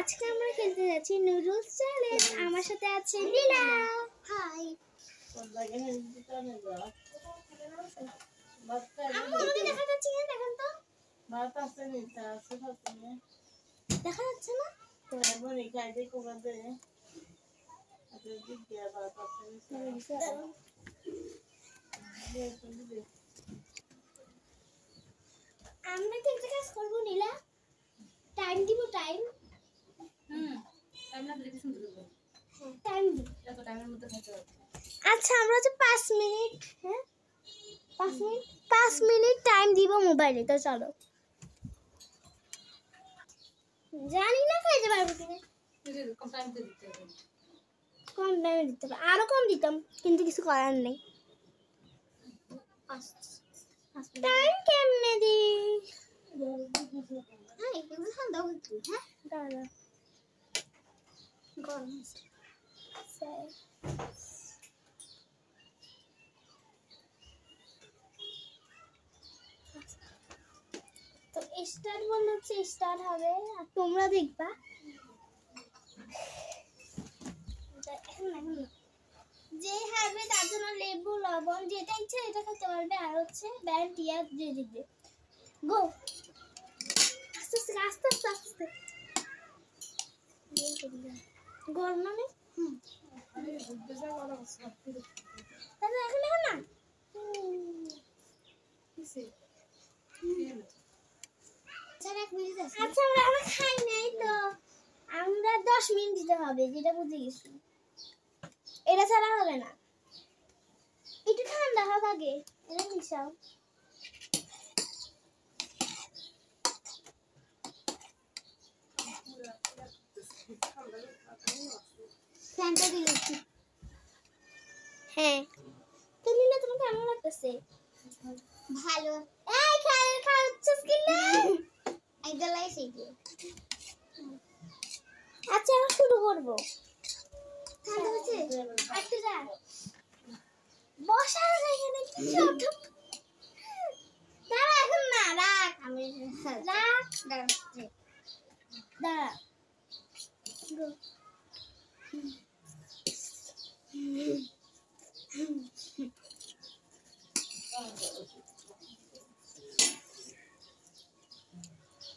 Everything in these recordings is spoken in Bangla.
আজকে আমরা খেলতে যাচ্ছি নুডলস চ্যালেঞ্জ। আমার সাথে আছে লীলা। হাই। আমি দেখা যাচ্ছে না, দেখেন তো। দেখা যাচ্ছে না? আমরা কি একটা কাজ করবো নীলা? টাইম দিব, টাইম। টাইম দিব। এত টাইমের মধ্যে খেতে হবে। আচ্ছা আমরা যে 5 মিনিট, হ্যাঁ 5 মিনিট টাইম দিব মোবাইলে। তো চলো। জানি না খাইতে পারবো কিনা। কম টাইমে দিতে হবে। আরো কম দিতাম, কিন্তু কিছু করার নেই। টাইম কেমনে দি? হ্যাঁ এগুলো ঠান্ডা হচ্ছে। হ্যাঁ দাঁড়া গরম হচ্ছে। তো স্টার্ট বললে হচ্ছে স্টার্ট হবে, আর তোমরা দেখবা। যে হারবে তার জন্য লেবু লবণ যেটা ইচ্ছা এটা খেতে পারবে, আর হচ্ছে ব্যান্ড টিয়া দিয়ে দিবে। গো আস্তে আস্তে আস্তে আস্তে আস্তে গরম মানে তাহলে এখন দেখো না। আচ্ছা আমরা খাই নাই তো, আমরা 10 মিনিট দিতে হবে, যেটা বুঝে গেছি। এটা ছাড়া হবে না। একটু ঠান্ডা হোক আগে, এটা মিশাও। ফ্যানটা দিয়েছি। হ্যাঁ তো নীলা তোমার কেমন লাগতেছে? ভালো। এই খাচ্ছিস কি না? একদলাই শিখি। আচ্ছা আমরা শুরু করব। ঠান্ডা হচ্ছে? একটু যা বসার এখানে কি শব্দ? দাঁড়া এখন না, রাখ। আমি রাখ, দাঁড়া।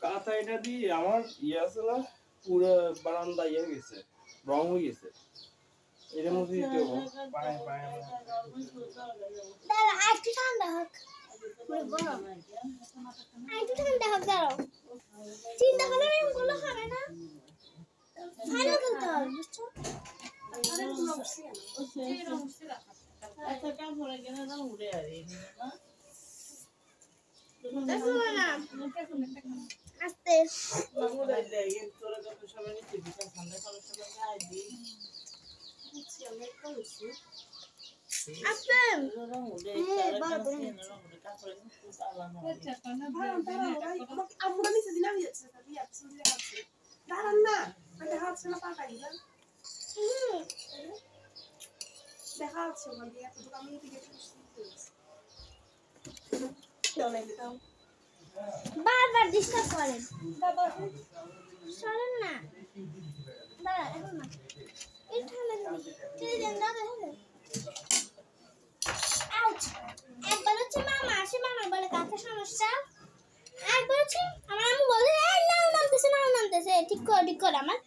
কাঁথা এটা দিয়ে আমার আছে না, পুরো বারান্দা গেছে, রং হয়ে গেছে। এর মধ্যে দিতে হবে পায়ে পায়ে। দাঁড়া একটু ঠান্ডা হোক। একটু ঠান্ডা হোক, দাঁড়াও। চিন্তা করলে এরকম করলে হবে না। ফাইনাল খেলতে হবে, বুঝছো? আস্তে বারবার ডিস্টার্ব করেন। সরেন না, দাঁড়া এখন না। এই ঠান্ডা ছেড়ে দেন, দাদা হ্যাঁ। আউচ। একবার হচ্ছে মামা আসে, মামা বলে কাকে সমস্যা। একবার হচ্ছে আমার আম্মু বলে এই নাও নামতেছে। ঠিক কর আমার।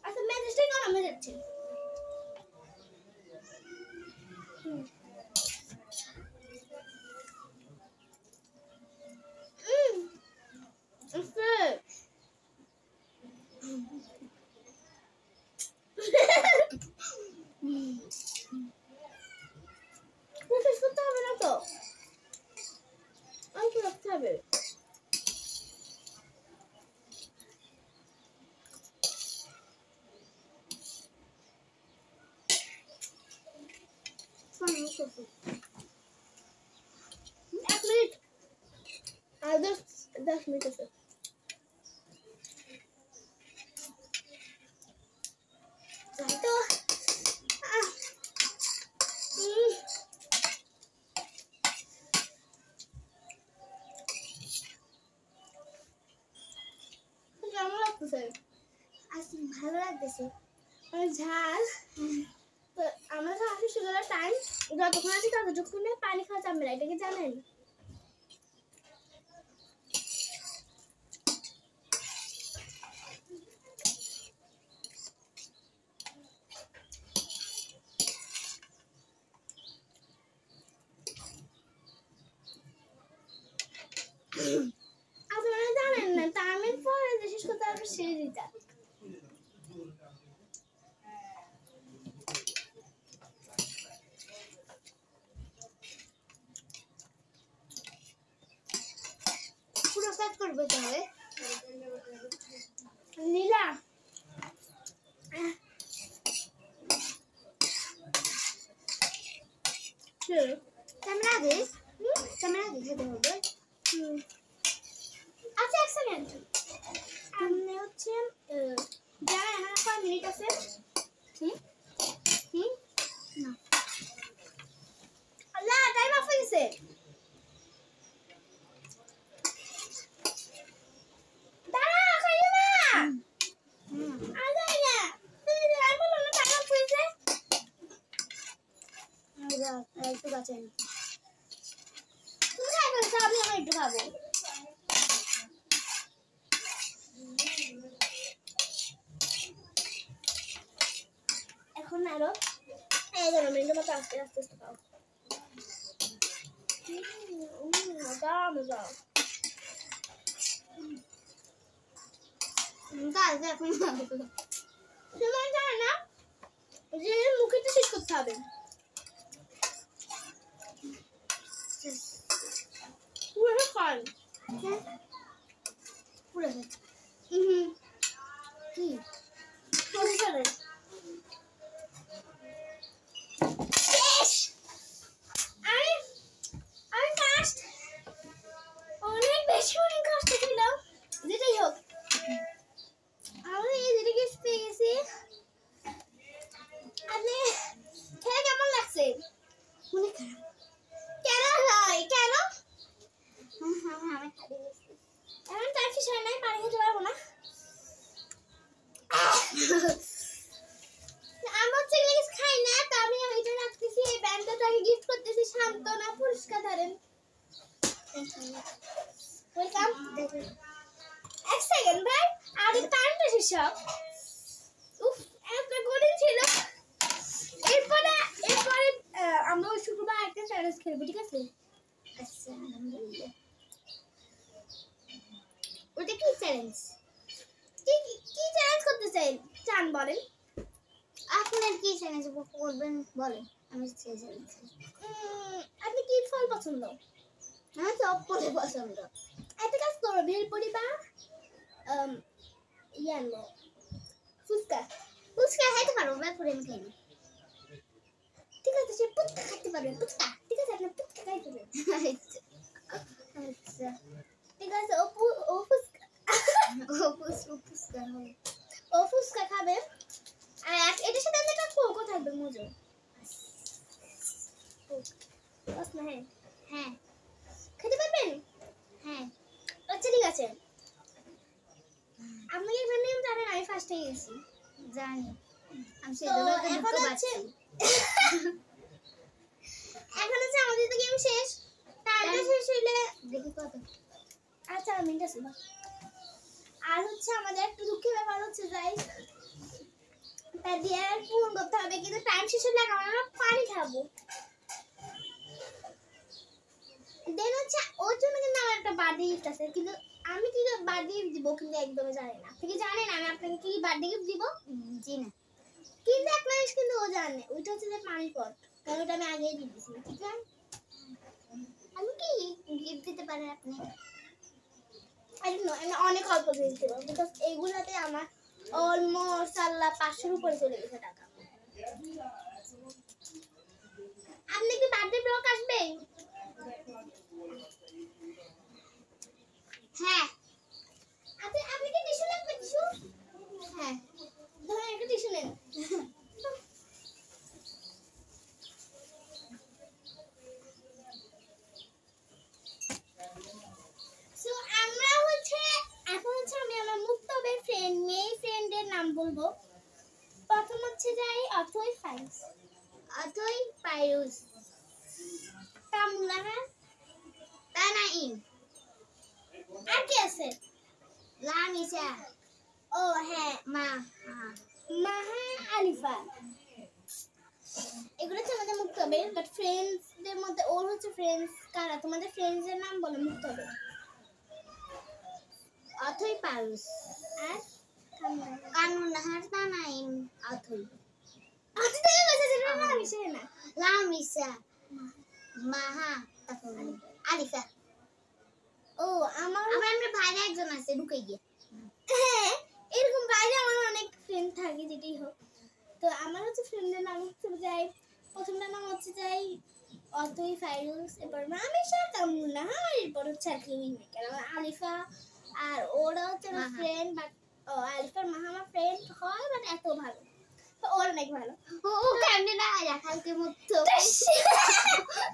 আচ্ছা মেজাজটাই গরম হয়ে যাচ্ছে। করতে হবে না তো, অল্প রাখতে হবে। এক মিনিট আর 10 মিনিট আছে। তো কেমন লাগতেছে? আজ ভালো লাগতেছে অনেক ঝাল। তো আমরা তো আসি সুগারের টাইম যতক্ষণ আছি ততক্ষণে পানি খাওয়া যাবে না, এটা কি জানেন? আপনারা জানেন না টাইমের পরে যে শেষ করতে হবে সেই দিটা। পুরো কাজ করবে তাহলে নীলা ক্যামেরা আগে খেতে হবে। আচ্ছা এক সেকেন্ড, আপনি হচ্ছে জানেন এখানে কয় মিনিট আছে? না আল্লাহ টাইম অফ হয়ে গেছে। একটু বাঁচেন, তুমি খাই বলছো আমি আমার একটু খাবো। এখন আরো 11 মিনিটের মতো আস্তে আস্তে আস্তে খাও। মজা মজা এখন সময় জানে না যে মুখেটা শেষ করতে হবে। পুরো খান পুরো কি চলে আমি ফার্স্ট অনেক বেশি অনেক কষ্ট ছিল, যেটাই হোক আমি এই যেটাকে পেয়ে গেছি। আপনি খেলে কেমন লাগছে? অনেক খারাপ। কেন হয় কেন? আমি খাই গেছি এখন তার শেষ হয় নাই, পানি খেতে পারবো না। আমি হচ্ছে কিছু খাই না, তো আমি এটা রাখতেছি, এই ব্যান্ডটা তাকে গিফট করতেছি। শান্তনা পুরস্কার ধরেন। ওয়েলকাম। এক সেকেন্ড ভাই, আগে টাইমটা শেষ হোক। উফ একটা কঠিন ছিল। এরপরে আমরা ওই শুক্রবার একটা চ্যালেঞ্জ খেলবো, ঠিক আছে? আচ্ছা আলহামদুলিল্লাহ। ওটা কি চ্যালেঞ্জ? কি চ্যালেঞ্জ করতে চান বলেন? আপনার কি চ্যালেঞ্জ করবেন বলেন, আমি সেই চ্যালেঞ্জ। আপনি কি ফল পছন্দ? আমার সব ফলই পছন্দ। একটা কাজ করো, ভেলপুরি বা ইয়ানো ফুচকা খাইতে পারবো, ভেলপুরি আমি খাই না। ঠিক আছে সে ফুচকা খাইতে পারবেন, ফুচকা ঠিক আছে, আপনি ফুচকা খাইতে পারবেন। আচ্ছা ঠিক আছে, ও ফুচকা খাবে। আর এটার সাথে একটা কোকো থাকবে, মজা। হ্যাঁ হ্যাঁ খেতে পারবেন? হ্যাঁ আচ্ছা ঠিক আছে। আমি এখানে জানেন আমি ফার্স্ট হয়ে গেছি, জানি আমি সেজন্য এখন হচ্ছে আমাদের তো গেম শেষ। টাইমটা শেষ হইলে দেখি কত। আচ্ছা মিনিট আছে। আর হচ্ছে আমাদের একটু দুঃখের ব্যাপার হচ্ছে যাই তা দিয়ে পূরণ করতে হবে, কিন্তু টাইম শেষ হলে আমরা পানি খাবো। দেন হচ্ছে ওর জন্য কিন্তু আমার একটা বার্থডে গিফট আছে, কিন্তু আমি কি বার্থডে গিফট দিব কিন্তু একদমই জানি না। আপনি কি জানেন আমি আপনাকে কি বার্থডে গিফট দিব? জি না, কিন্তু একটা জিনিস কিন্তু ও জানে, ওইটা হচ্ছে যে পানির পট, কারণ ওটা আমি আগেই দিয়ে দিয়েছি। ঠিক আছে আমি কি গিফট দিতে পারেন আপনি? I don't know, আমি অনেক অল্প জিনিস দেব, বিকজ এইগুলাতে আমার অলমোস্ট 500-এর উপরে চলে গেছে টাকা। আপনি কি বার্থডে ব্লগ আসবে? হ্যাঁ আপনি কি টিস্যু লাগবে? টিস্যু হ্যাঁ ধরেন একটা টিস্যু নেন। সো আমরা হচ্ছে এখন হচ্ছে আমি আমার মুক্তবের ফ্রেন্ড মেয়ে ফ্রেন্ডের নাম বলবো। প্রথম হচ্ছে যাই অথই ফাইরুজ, অথই ফাইরুজ, কামরাহা, তানাইম, আর কি আছে? লামিসা, ও হ্যাঁ মাহা আলিফা। এগুলো হচ্ছে আমাদের মুক্ত হবে, বাট ফ্রেন্ডসদের মধ্যে ওর হচ্ছে ফ্রেন্ডস কারা? তোমাদের ফ্রেন্ডসদের নাম বলো মুক্ত হবে। অথই পারুস আর কানুনাহার তানাইম অথই। আচ্ছা থেকে বসে যেটা লামিসা না, লামিসা মাহা তারপর আলিফা। ও আমার বাইরে একজন আছে ঢুকে গিয়ে। হ্যাঁ এরকম বাইরে আমার অনেক ফ্রেন্ড থাকে যেটাই হোক। তো আমার হচ্ছে ফ্রেন্ডের নাম হচ্ছে যাই, প্রথমটার নাম হচ্ছে যাই অথই ফাইরুজ, এরপর মামিশা কামুনা, এরপর হচ্ছে আর কেউ নেই কারণ আলিফা আর ওরা হচ্ছে আমার ফ্রেন্ড, বাট আলিফার মাহা আমার ফ্রেন্ড হয় বাট এত ভালো, তো ওর অনেক ভালো। ও কেমনে না কালকে মতো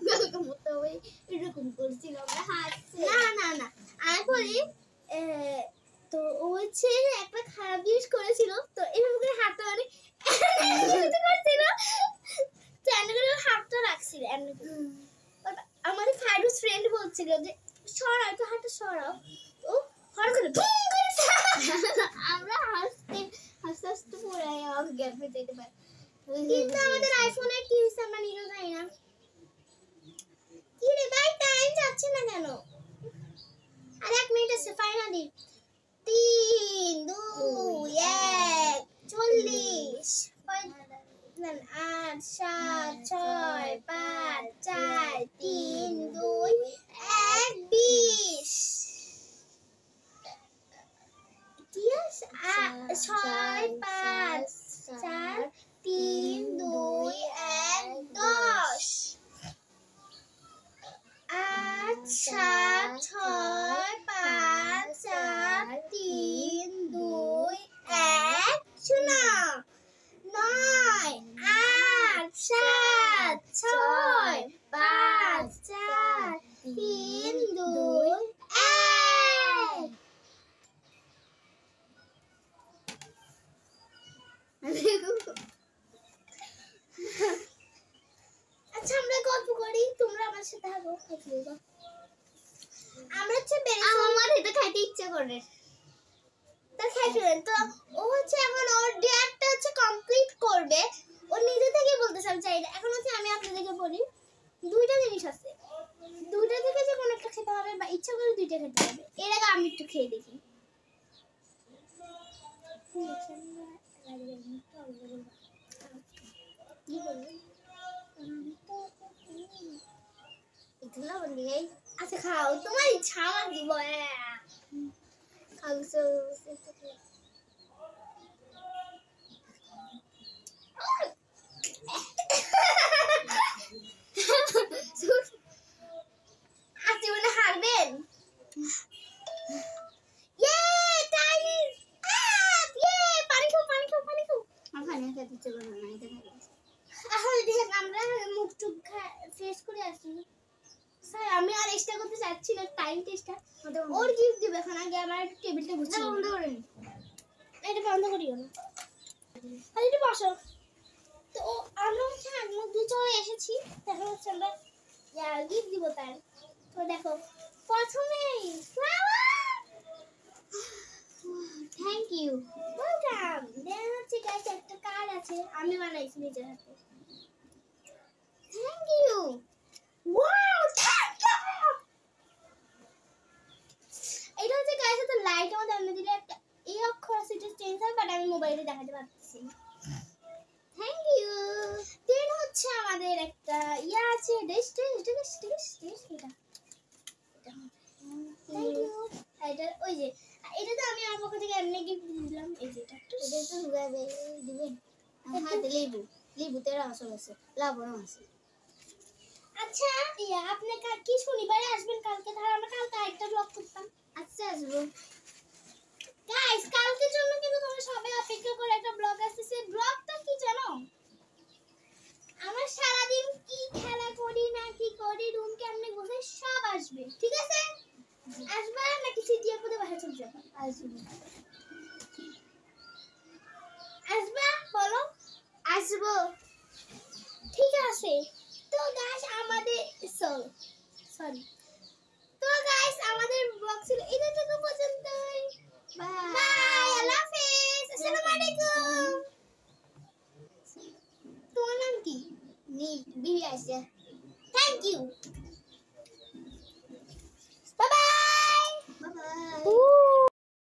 কালকে মতো ওই এরকম করছিল আমরা হাসছি। না আমি বলি তো ও হচ্ছে একটা খারাপ জিনিস করেছিল, তো এরকম করে হাতটা মানে করছিল, তো এমনি করে হাতটা রাখছিল এমনি করে। আমার ফাইরুজ ফ্রেন্ড বলছিল যে সরাও তো হাতটা সরাও, ও হর করে আমরা হাসতে হাসতে পুরো অজ্ঞান হয়ে যেতে পারি। কিন্তু আমাদের আইফোনে কি হইছে আমরা নিজেও জানি না। কি রে ভাই টাইম যাচ্ছে না কেন? আর 1 মিনিট আছে ফাইনালি। 3 2 1 40 8 7 6 5 4 3 2 1 20 কি আছে 6 5 4 3 2 1 10 8 7 6 5 4 3 2 1 0 9 8 7 6 5 4 3 2 1 আচ্ছা আমরা গল্প করি, তোমরা আমার সাথে থাকো। আমরা হচ্ছে আমার এটা খাইতে ইচ্ছে করে, তা খাইছিলেন তো। ও হচ্ছে এখন ওর ডেটটা হচ্ছে কমপ্লিট করবে, ও নিজে থেকেই বলতেছে আমি চাই না। এখন হচ্ছে আমি আপনাদেরকে বলি দুইটা জিনিস আছে, দুইটা থেকে যে কোনো একটা খেতে হবে বা ইচ্ছা করে দুইটা খেতে হবে। এর আগে আমি একটু খেয়ে দেখি। কি বলবো আচ্ছা খাও, তোমার ইচ্ছা আমার দিব খাও। আজকে মনে হারবেন। আমরা মুখ টুক ফ্রেশ করে আসি। স্যার আমি আর এক্সট্রা করতে চাচ্ছি না, টাইম টেস্টটা ওর গিফট দিবে। এখন আগে আমার একটু টেবিলটা গুছিয়ে বন্ধ করেন, এটা বন্ধ করিও না, আর এটা বসো। তো আমরা হচ্ছে মুখ ধুয়ে চলে এসেছি, এখন হচ্ছে আমরা গিফট দিব তার। তো দেখো প্রথমেই থ্যাংক ইউ ওয়েলকাম। দেন হচ্ছে গাইস একটা কার্ড আছে, আমি বানাইছি নিজের হাতে। Thank you, wow thank you. এটা হচ্ছে গাইস তো লাইট আমাদের এনে দিলে একটা এই অক্ষর আছে, এটা চেঞ্জ হবে বাট আমি মোবাইলে দেখাতে পারতেছি। Thank you. দেন হচ্ছে আমাদের একটা ইয়া আছে এটা থ্যাংক ইউ। এটা ওই যে এটা তো আমি আমার পক্ষ থেকে এমনি গিফট দিলাম। এই যে এটা তো হুগাবে দিবেন হাতে লেবু তেরা আসল আছে লাবণও আছে। আচ্ছা ইয়া আপনি কি শনিবারে আসবেন কালকে? ধর আমরা কালকে একটা ব্লগ করতাম। আচ্ছা আসবো গাইস, কালকের জন্য কিন্তু তোমরা সবাই অপেক্ষা করে, একটা ব্লগ আসছে। ব্লগটা কি জানো? আমরা সারাদিন কি খেলা করি না কি করি, রুম কেমনে বসে সব আসবে, ঠিক আছে? আসবা নাকি সিটির পরে বাসা চলে যাবা? আসবে। আছে। তো গাইস আমাদের সরি তো গাইস আমাদের ব্লগ ছিল এতটুকু পর্যন্তই। বাই, আল্লাহ হাফেজ, আসসালামু আলাইকুম। তোমার নাম কি? Bibi Ayesha. Thank you, bye by.